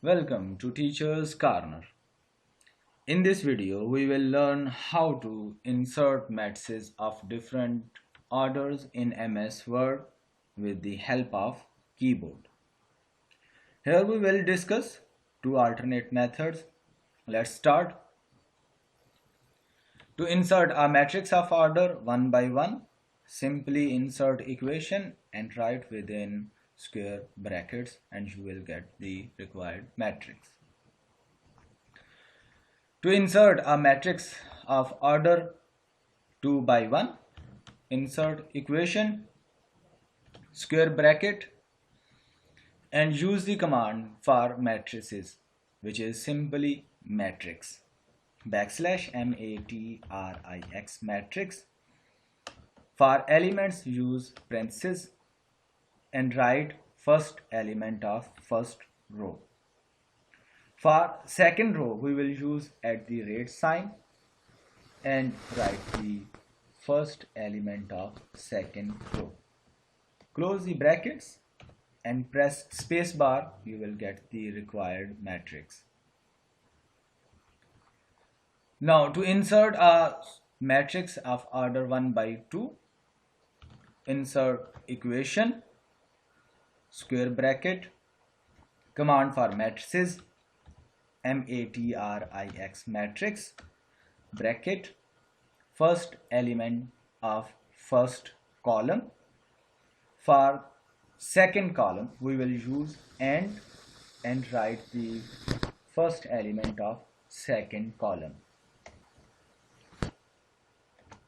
Welcome to Teacher's Corner. In this video, we will learn how to insert matrices of different orders in MS Word with the help of keyboard. Here we will discuss two alternate methods. Let's start. To insert a matrix of order one by one, simply insert equation and write within square brackets and you will get the required matrix. To insert a matrix of order 2 by 1, insert equation, square bracket, and use the command for matrices, which is simply matrix, backslash matrix matrix. For elements, use parentheses and write first element of first row. For second row, we will use @ sign and write the first element of second row. Close the brackets and press spacebar, you will get the required matrix. Now to insert a matrix of order 1 by 2, insert equation, square bracket, command for matrices, matrix matrix, bracket, first element of first column. For second column, we will use and write the first element of second column.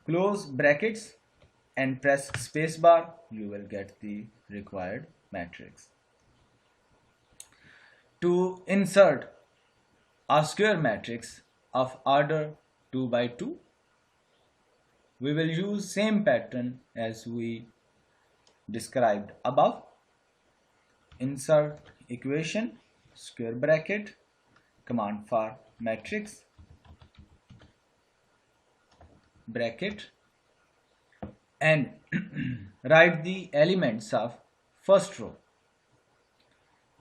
Close brackets and press spacebar, you will get the required matrix. To insert a square matrix of order 2 by 2, we will use same pattern as we described above. Insert equation, square bracket, command for matrix, bracket, and write the elements of first row.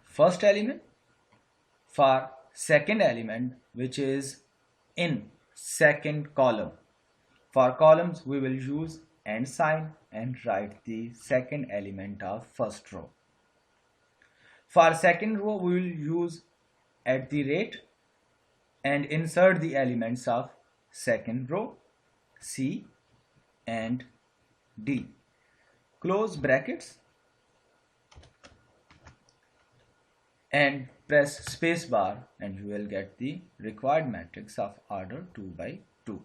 First element for second element, which is in second column. For columns, we will use and sign and write the second element of first row. For second row, we will use @ and insert the elements of second row, C and D. Close brackets and press spacebar and you will get the required matrix of order 2 by 2.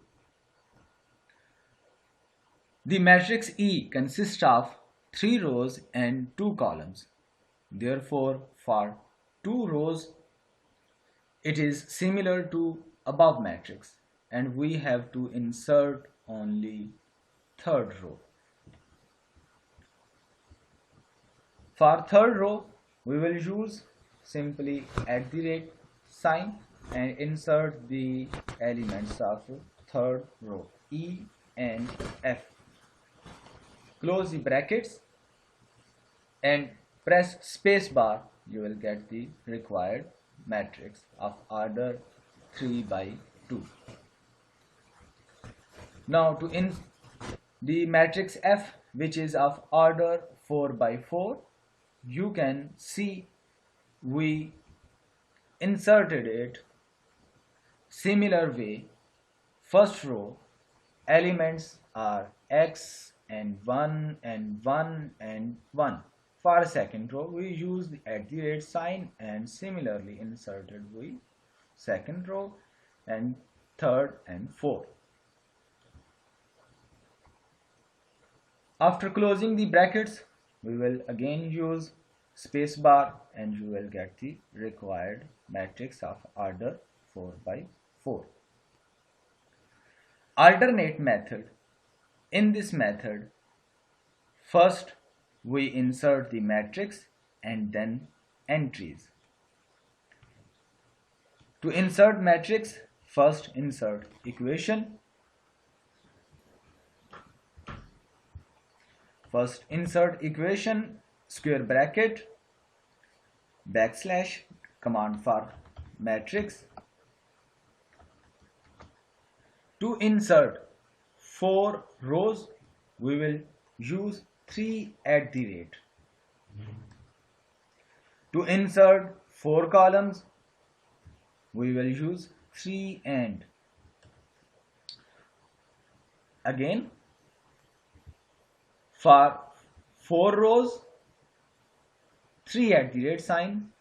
The matrix E consists of 3 rows and 2 columns. Therefore, for 2 rows, it is similar to above matrix and we have to insert only third row. For third row, we will use simply @ sign and insert the elements of third row, E and F. Close the brackets and press spacebar, you will get the required matrix of order 3 by 2. Now to the matrix F, which is of order 4 by 4, you can see we inserted it similar way. First row elements are X and 1 and 1 and 1. For second row, we use the @ sign and similarly inserted we second row and third and fourth. After closing the brackets, we will again use spacebar and you will get the required matrix of order 4 by 4. Alternate method. In this method, first we insert the matrix and then entries. To insert matrix, first insert equation. First insert equation, square bracket, backslash, command for matrix. To insert 4 rows, we will use 3 at the rate. To insert 4 columns, we will use 3 and. Again, for 4 rows, 3 at the rate sign.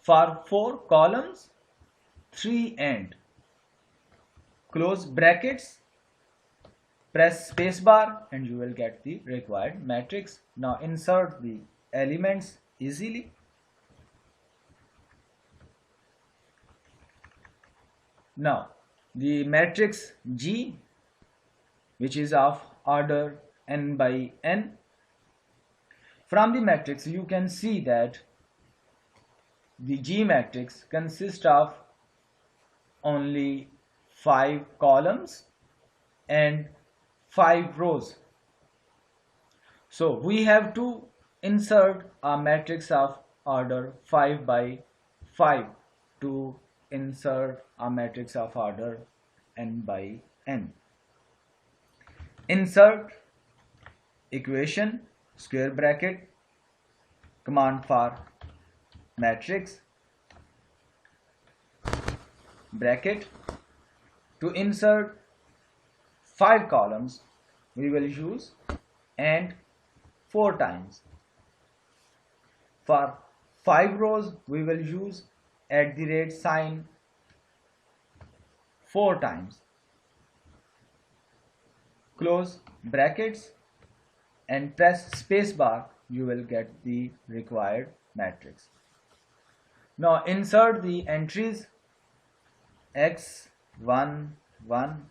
For 4 columns, 3 and. Close brackets, press spacebar and you will get the required matrix. Now insert the elements easily. Now the matrix G, which is of order n by n. From the matrix you can see that the G matrix consists of only 5 columns and 5 rows. So we have to insert a matrix of order 5 by 5 to insert a matrix of order n by n. Insert equation, square bracket, command for matrix, bracket. To insert 5 columns, we will use AND 4 times. For 5 rows, we will use at the rate sign 4 times. Close brackets and press spacebar, you will get the required matrix. Now insert the entries x, 1, 1,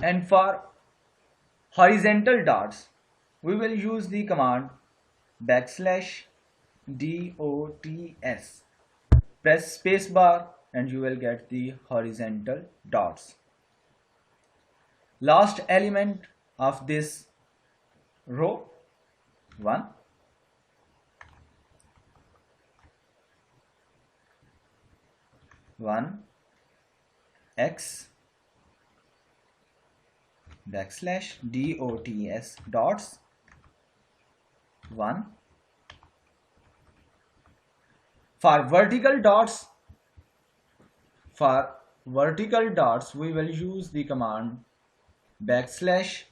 and for horizontal dots we will use the command \dots. Press spacebar and you will get the horizontal dots. Last element of this row, 1, x \dots dots 1. For vertical dots we will use the command \vdots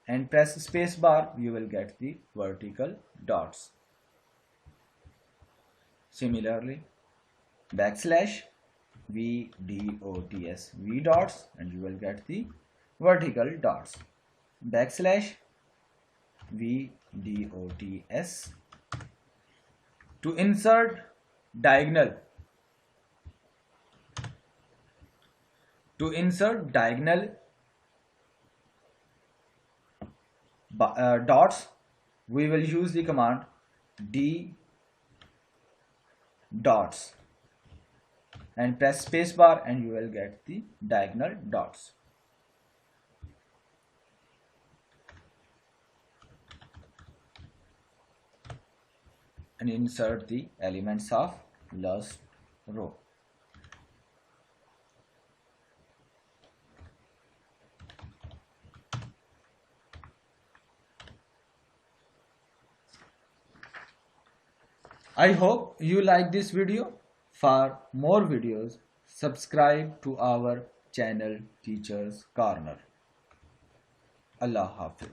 and press spacebar, you will get the vertical dots. Similarly, \vdots and you will get the vertical dots. \vdots. To insert diagonal, dots, we will use the command d-dots and press spacebar and you will get the diagonal dots. And insert the elements of last row. I hope you like this video. For more videos, subscribe to our channel Teachers Corner. Allah Hafiz.